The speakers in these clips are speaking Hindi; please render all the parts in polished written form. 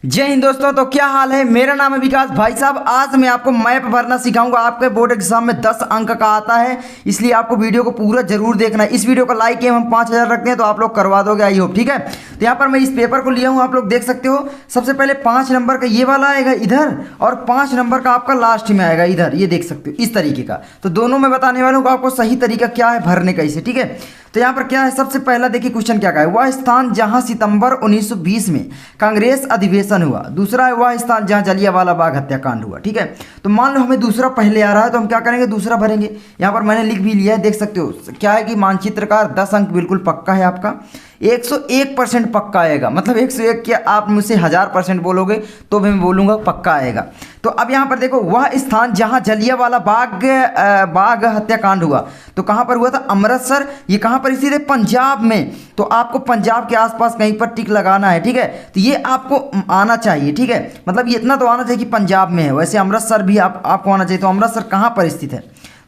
जय हिंद दोस्तों। तो क्या हाल है, मेरा नाम है विकास। भाई साहब, आज मैं आपको मैप भरना सिखाऊंगा। आपके बोर्ड एग्जाम में 10 अंक का आता है, इसलिए आपको वीडियो को पूरा जरूर देखना है। इस वीडियो को लाइक किए हम 5000 रखते हैं तो आप लोग करवा दोगे, आई होप। ठीक है, तो यहाँ पर मैं इस पेपर को लिया हूँ, आप लोग देख सकते हो। सबसे पहले 5 नंबर का ये वाला आएगा इधर, और 5 नंबर का आपका लास्ट में आएगा इधर, ये देख सकते हो इस तरीके का। तो दोनों में बताने वाला हूँ आपको सही तरीका क्या है भरने का इसे। ठीक है, तो यहाँ पर क्या है, सबसे पहला देखिए क्वेश्चन क्या का है। वह स्थान जहां सितंबर 1920 में कांग्रेस अधिवेशन हुआ। दूसरा है वह स्थान जहां जलियांवाला बाग हत्याकांड हुआ। ठीक है, तो मान लो हमें दूसरा पहले आ रहा है तो हम क्या करेंगे, दूसरा भरेंगे। यहाँ पर मैंने लिख भी लिया है, देख सकते हो। क्या है कि मानचित्रकार 10 अंक बिल्कुल पक्का है आपका, 101% पक्का आएगा। मतलब 101 क्या, आप मुझसे 1000% बोलोगे तो भी मैं बोलूँगा पक्का आएगा। तो अब यहाँ पर देखो, वह स्थान जहाँ जलियांवाला बाग हत्याकांड हुआ, तो कहाँ पर हुआ था, अमृतसर। ये कहाँ पर स्थित है, पंजाब में। तो आपको पंजाब के आसपास कहीं पर टिक लगाना है। ठीक है, तो ये आपको आना चाहिए। ठीक है, मतलब ये इतना तो आना चाहिए कि पंजाब में है। वैसे अमृतसर भी आपको आना चाहिए। तो अमृतसर कहाँ पर स्थित है,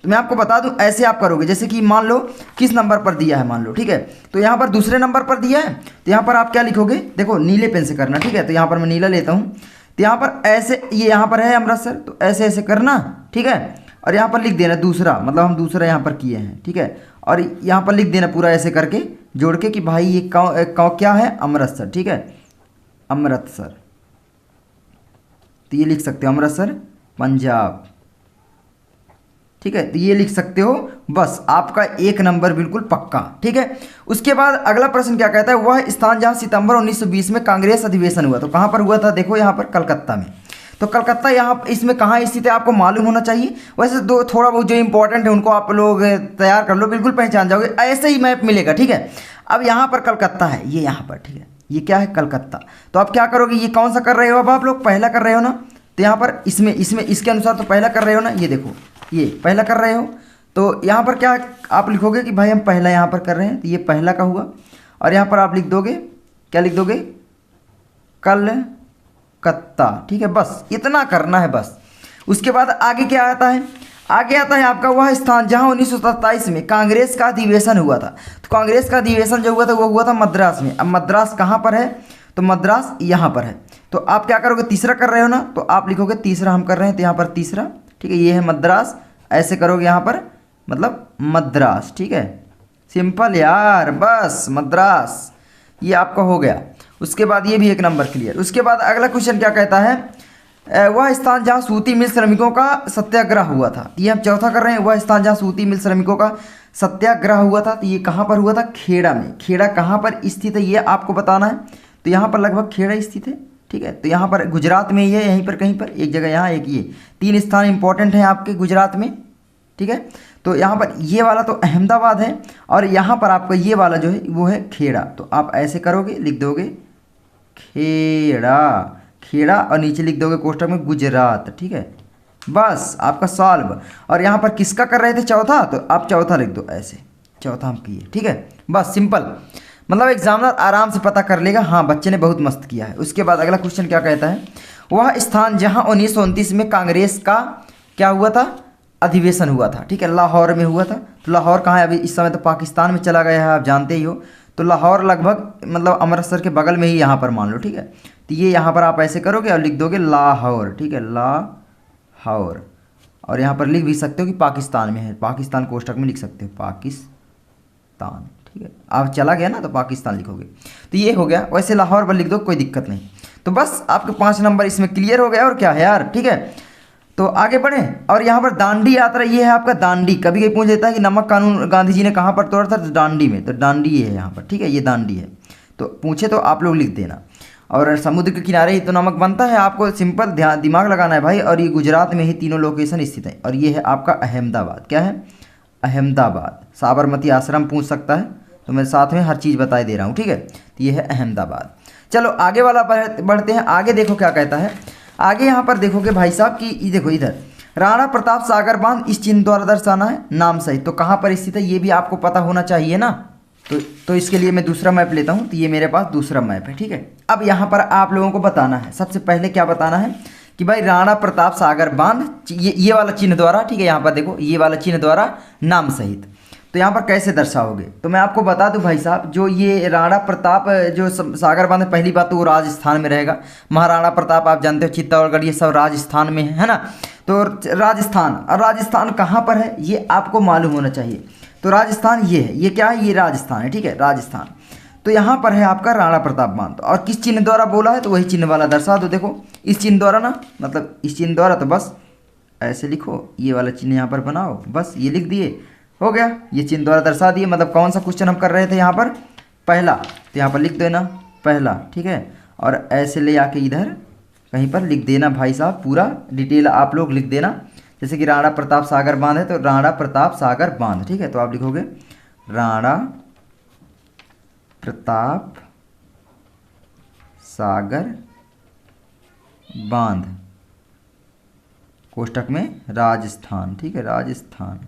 तो मैं आपको बता दूं, ऐसे आप करोगे। जैसे कि मान लो किस नंबर पर दिया है, मान लो। ठीक है, तो यहाँ पर दूसरे नंबर पर दिया है, तो यहाँ पर आप क्या लिखोगे, देखो नीले पेन से करना। ठीक है, तो यहाँ पर मैं नीला लेता हूँ। तो यहाँ पर ऐसे, ये यहाँ पर है अमृतसर, तो ऐसे ऐसे करना। ठीक है, और यहाँ पर लिख देना दूसरा, मतलब हम दूसरा यहाँ पर किए हैं। ठीक है, और यहाँ पर लिख देना पूरा ऐसे करके जोड़ के कि भाई ये क्या है, अमृतसर। ठीक है, अमृतसर, तो ये लिख सकते हो अमृतसर पंजाब। ठीक है, तो ये लिख सकते हो, बस आपका 1 नंबर बिल्कुल पक्का। ठीक है, उसके बाद अगला प्रश्न क्या कहता है, वह स्थान जहां सितंबर 1920 में कांग्रेस अधिवेशन हुआ। तो कहां पर हुआ था, देखो यहाँ पर कलकत्ता में। तो कलकत्ता यहाँ इसमें कहाँ स्थित है आपको मालूम होना चाहिए। वैसे दो थोड़ा बहुत जो इंपॉर्टेंट है उनको आप लोग तैयार कर लो, बिल्कुल पहचान जाओगे, ऐसे ही मैप मिलेगा। ठीक है, अब यहाँ पर कलकत्ता है, ये यहाँ पर। ठीक है, ये क्या है, कलकत्ता। तो आप क्या करोगे, ये कौन सा कर रहे हो, अब आप लोग पहला कर रहे हो ना, तो यहाँ पर इसमें इसके अनुसार तो पहला कर रहे हो ना, ये देखो ये पहला कर रहे हो। तो यहाँ पर क्या आप लिखोगे कि भाई हम पहला यहाँ पर कर रहे हैं, तो ये पहला का हुआ। और यहाँ पर आप लिख दोगे, क्या लिख दोगे, कलकत्ता। ठीक है, बस इतना करना है बस। उसके बाद आगे क्या आता है, आगे आता है आपका वह स्थान जहाँ 1927 में कांग्रेस का अधिवेशन हुआ था। तो कांग्रेस का अधिवेशन जो हुआ था वो हुआ था मद्रास में। अब मद्रास कहाँ पर है, तो मद्रास यहाँ पर है। तो आप क्या करोगे, तीसरा कर रहे हो ना, तो आप लिखोगे तीसरा हम कर रहे हैं, तो यहाँ पर तीसरा। ठीक है, ये है मद्रास, ऐसे करोगे यहाँ पर, मतलब मद्रास। ठीक है, सिंपल यार, बस मद्रास, ये आपका हो गया। उसके बाद ये भी 1 नंबर क्लियर। उसके बाद अगला क्वेश्चन क्या कहता है, वह स्थान जहाँ सूती मिल श्रमिकों का सत्याग्रह हुआ था। ये हम चौथा कर रहे हैं, वह स्थान जहाँ सूती मिल श्रमिकों का सत्याग्रह हुआ था। तो ये कहाँ पर हुआ था, खेड़ा में। खेड़ा कहाँ पर स्थित है ये आपको बताना है। तो यहाँ पर लगभग खेड़ा स्थित है। ठीक है, तो यहाँ पर गुजरात में ही है, यहीं पर कहीं पर, एक जगह यहाँ, एक ये 3 स्थान इंपॉर्टेंट हैं आपके गुजरात में। ठीक है, तो यहाँ पर ये वाला तो अहमदाबाद है, और यहाँ पर आपका ये वाला जो है वो है खेड़ा। तो आप ऐसे करोगे, लिख दोगे खेड़ा, खेड़ा, और नीचे लिख दोगे कोष्टक में गुजरात। ठीक है, बस आपका सॉल्व। और यहाँ पर किसका कर रहे थे, चौथा, तो आप चौथा लिख दो ऐसे, चौथा हम किए। ठीक है, बस सिंपल, मतलब एग्जामिनर आराम से पता कर लेगा, हाँ बच्चे ने बहुत मस्त किया है। उसके बाद अगला क्वेश्चन क्या कहता है, वह स्थान जहां 1929 में कांग्रेस का क्या हुआ था, अधिवेशन हुआ था। ठीक है, लाहौर में हुआ था। तो लाहौर कहाँ है, अभी इस समय तो पाकिस्तान में चला गया है, आप जानते ही हो। तो लाहौर लगभग मतलब अमृतसर के बगल में ही यहाँ पर मान लो। ठीक है, तो ये यहाँ पर आप ऐसे करोगे और लिख दोगे लाहौर। ठीक है, लाहौर, और यहाँ पर लिख भी सकते हो कि पाकिस्तान में है, पाकिस्तान कोष्टक में लिख सकते हो पाकिस्तान। ठीक है, आप चला गया ना तो पाकिस्तान लिखोगे। तो ये हो गया, वैसे लाहौर पर लिख दो, कोई दिक्कत नहीं। तो बस आपके 5 नंबर इसमें क्लियर हो गया, और क्या है यार। ठीक है, तो आगे बढ़ें। और यहाँ पर दांडी यात्रा, ये है आपका दांडी। कभी कभी पूछ लेता है कि नमक कानून गांधी जी ने कहाँ पर तोड़ा था, तो दांडी में। तो दांडी ये है यहाँ पर। ठीक है, ये दांडी है, तो पूछे तो आप लोग लिख देना। और समुद्र के किनारे ही तो नमक बनता है, आपको सिंपल दिमाग लगाना है भाई। और ये गुजरात में ही तीनों लोकेशन स्थित है। और ये है आपका अहमदाबाद, क्या है, अहमदाबाद। साबरमती आश्रम पूछ सकता है, तो मैं साथ में हर चीज़ बताए दे रहा हूँ। ठीक है, तो ये है अहमदाबाद। चलो आगे वाला बढ़ते हैं। आगे देखो क्या कहता है, आगे यहाँ पर देखोगे भाई साहब कि देखो इधर राणा प्रताप सागर बांध इस चिन्ह द्वारा दर्शाना है नाम सहित। तो कहाँ पर स्थित है ये भी आपको पता होना चाहिए ना। तो इसके लिए मैं दूसरा मैप लेता हूँ। तो ये मेरे पास दूसरा मैप है। ठीक है, अब यहाँ पर आप लोगों को बताना है, सबसे पहले क्या बताना है कि भाई राणा प्रताप सागर बांध ये वाला चिन्ह द्वारा। ठीक है, यहाँ पर देखो ये वाला चिन्ह द्वारा नाम सहित। तो यहाँ पर कैसे दर्शाओगे? तो मैं आपको बता दूं भाई साहब, जो ये राणा प्रताप जो सागर बांध है, पहली बात तो वो राजस्थान में रहेगा। महाराणा प्रताप आप जानते हो, चित्तौड़गढ़ ये सब राजस्थान में है ना। तो राजस्थान, और राजस्थान कहाँ पर है ये आपको मालूम होना चाहिए। तो राजस्थान ये है, ये क्या है, ये राजस्थान है, ठीक है, राजस्थान। तो यहाँ पर है आपका राणा प्रताप बांध, और किस चिन्ह द्वारा बोला है तो वही चिन्ह वाला दर्शा दो। देखो इस चिन्ह द्वारा ना, मतलब इस चिन्ह द्वारा, तो बस ऐसे लिखो, ये वाला चिन्ह यहाँ पर बनाओ, बस ये लिख दिए, हो गया। ये चिन्ह द्वारा दर्शा दिए। मतलब कौन सा क्वेश्चन हम कर रहे थे यहाँ पर, पहला, तो यहाँ पर लिख देना पहला, ठीक है। और ऐसे ले आके इधर कहीं पर लिख देना भाई साहब, पूरा डिटेल आप लोग लिख देना। जैसे कि राणा प्रताप सागर बांध है तो राणा प्रताप सागर बांध, ठीक है। तो आप लिखोगे राणा प्रताप सागर बांध, कोष्टक में राजस्थान, ठीक है, राजस्थान।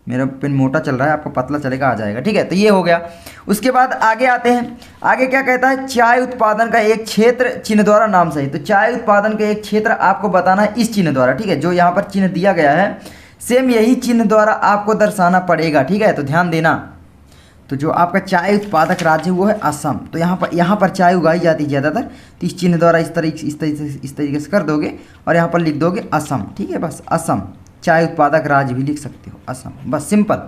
मेरा पेन मोटा चल रहा है, आपको पतला चलेगा, आ जाएगा, ठीक है। तो ये हो गया। उसके बाद आगे आते हैं, आगे क्या कहता है, चाय उत्पादन का एक क्षेत्र चिन्ह द्वारा नाम सही। तो चाय उत्पादन का एक क्षेत्र आपको बताना है इस चिन्ह द्वारा, ठीक है। जो यहाँ पर चिन्ह दिया गया है सेम यही चिन्ह द्वारा आपको दर्शाना पड़ेगा, ठीक है। तो ध्यान देना। तो जो आपका चाय उत्पादक राज्य वो है असम। तो यहाँ पर चाय उगाई जाती है ज़्यादातर। तो इस चिन्ह द्वारा इस तरीके से कर दोगे और यहाँ पर लिख दोगे असम, ठीक है, बस असम। चाय उत्पादक राज्य भी लिख सकते हो असम, बस सिंपल।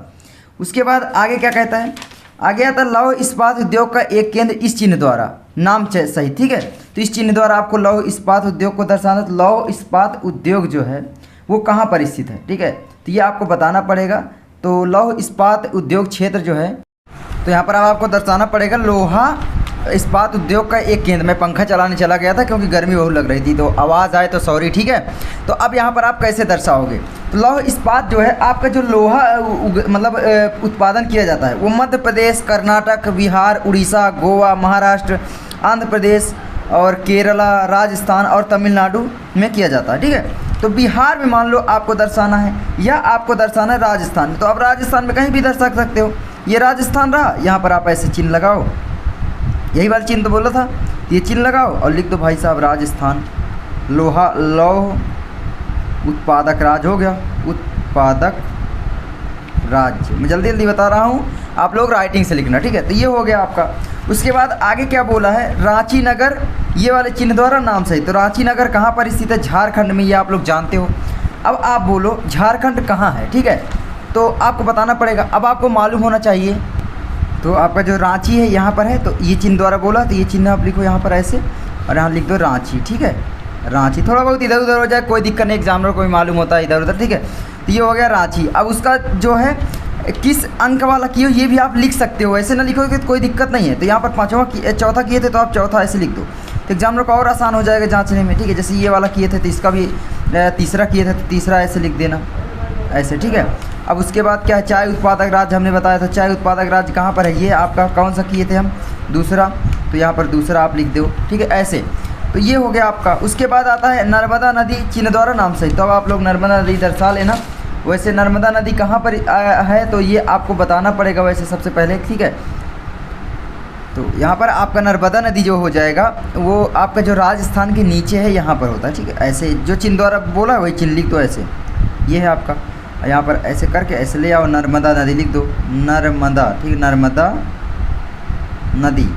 उसके बाद आगे क्या कहता है, आगे आता है लौह इस्पात उद्योग का एक केंद्र इस चिन्ह द्वारा नाम सही, ठीक है। तो इस चिन्ह द्वारा आपको लौह इस्पात उद्योग को दर्शाना। तो लौह इस्पात उद्योग जो है वो कहाँ पर स्थित है, ठीक है। तो ये आपको बताना पड़ेगा। तो लौह इस्पात उद्योग क्षेत्र जो है, तो यहाँ पर आपको दर्शाना पड़ेगा लोहा इस्पात उद्योग का एक केंद्र। मैं पंखा चलाने चला गया था क्योंकि गर्मी बहुत लग रही थी, तो आवाज़ आए तो सॉरी, ठीक है। तो अब यहाँ पर आप कैसे दर्शाओगे, तो लौह इस्पात जो है आपका जो लोहा मतलब उत्पादन किया जाता है वो मध्य प्रदेश, कर्नाटक, बिहार, उड़ीसा, गोवा, महाराष्ट्र, आंध्र प्रदेश और केरला, राजस्थान और तमिलनाडु में किया जाता है, ठीक है। तो बिहार में मान लो आपको दर्शाना है या आपको दर्शाना है राजस्थान में, तो आप राजस्थान में कहीं भी दर्शा सकते हो। ये राजस्थान रहा, यहाँ पर आप ऐसे चिन्ह लगाओ, यही वाला चिन्ह तो बोला था, ये चिन्ह लगाओ और लिख दो भाई साहब राजस्थान। लोहा लौह उत्पादक राज्य हो गया, उत्पादक राज्य। मैं जल्दी जल्दी बता रहा हूँ, आप लोग राइटिंग से लिखना, ठीक है। तो ये हो गया आपका। उसके बाद आगे क्या बोला है, रांची नगर ये वाले चिन्ह द्वारा नाम सही। तो रांची नगर कहाँ पर स्थित है, झारखंड में, ये आप लोग जानते हो। अब आप बोलो झारखंड कहाँ है, ठीक है, तो आपको बताना पड़ेगा। अब आपको मालूम होना चाहिए, तो आपका जो रांची है यहाँ पर है, तो ये चिन्ह द्वारा बोला, तो ये चिन्ह आप लिखो यहाँ पर ऐसे और यहाँ लिख दो रांची, ठीक है, रांची। थोड़ा बहुत इधर उधर हो जाए कोई दिक्कत नहीं, एग्जामिनर को भी मालूम होता है इधर उधर, ठीक है। तो ये हो गया रांची। अब उसका जो है किस अंक वाला किए हो ये भी आप लिख सकते हो, ऐसे ना लिखोगे तो कोई दिक्कत नहीं है। तो यहाँ पर चौथा किए थे तो आप चौथा ऐसे लिख दो, तो एग्जामिनर को और आसान हो जाएगा जाँचने में, ठीक है। जैसे ये वाला किए थे तो इसका भी तीसरा किए थे तो तीसरा ऐसे लिख देना, ऐसे, ठीक है। अब उसके बाद क्या है, चाय उत्पादक राज्य हमने बताया था। चाय उत्पादक राज्य कहाँ पर है, ये आपका कौन सा किए थे हम, दूसरा। तो यहाँ पर दूसरा आप लिख दो, ठीक है, ऐसे। तो ये हो गया आपका। उसके बाद आता है नर्मदा नदी चिन्ह द्वारा नाम सही। तो अब आप लोग नर्मदा नदी दर्शा लेना। वैसे नर्मदा नदी कहाँ पर है तो ये आपको बताना पड़ेगा वैसे सबसे पहले, ठीक है। तो यहाँ पर आपका नर्मदा नदी जो हो जाएगा वो आपका जो राजस्थान के नीचे है यहाँ पर होता है, ठीक है। ऐसे जो चिन्ह द्वारा बोला है वही चिन्ह लिख दो, ऐसे ये है आपका। यहाँ पर ऐसे करके ऐसे ले आओ, नर्मदा नदी लिख दो, नर्मदा, ठीक है, नर्मदा नदी।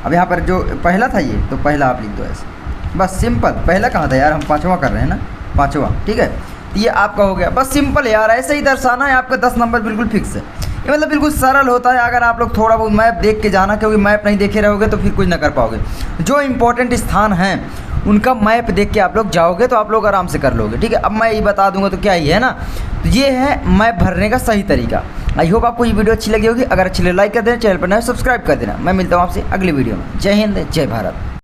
अब यहाँ पर जो पहला था ये, तो पहला आप लिख दो ऐसे, बस सिंपल। पहला कहाँ था यार, हम पाँचवा कर रहे हैं ना, पाँचवा, ठीक है। ये आपका हो गया, बस सिंपल यार, ऐसे ही दर्शाना है। आपका 10 नंबर बिल्कुल फिक्स है। ये मतलब बिल्कुल सरल होता है। अगर आप लोग थोड़ा बहुत मैप देख के जाना, क्योंकि मैप नहीं देखे रहोगे तो फिर कुछ ना कर पाओगे। जो इम्पोर्टेंट स्थान हैं उनका मैप देख के आप लोग जाओगे तो आप लोग आराम से कर लोगे, ठीक है। अब मैं ये बता दूंगा तो क्या ही है ना, तो ये है मैप भरने का सही तरीका। आई होप आपको ये वीडियो अच्छी लगी होगी। अगर अच्छी लगे लाइक कर देना, चैनल पर नए सब्सक्राइब कर देना। मैं मिलता हूँ आपसे अगली वीडियो में। जय हिंद, जय भारत।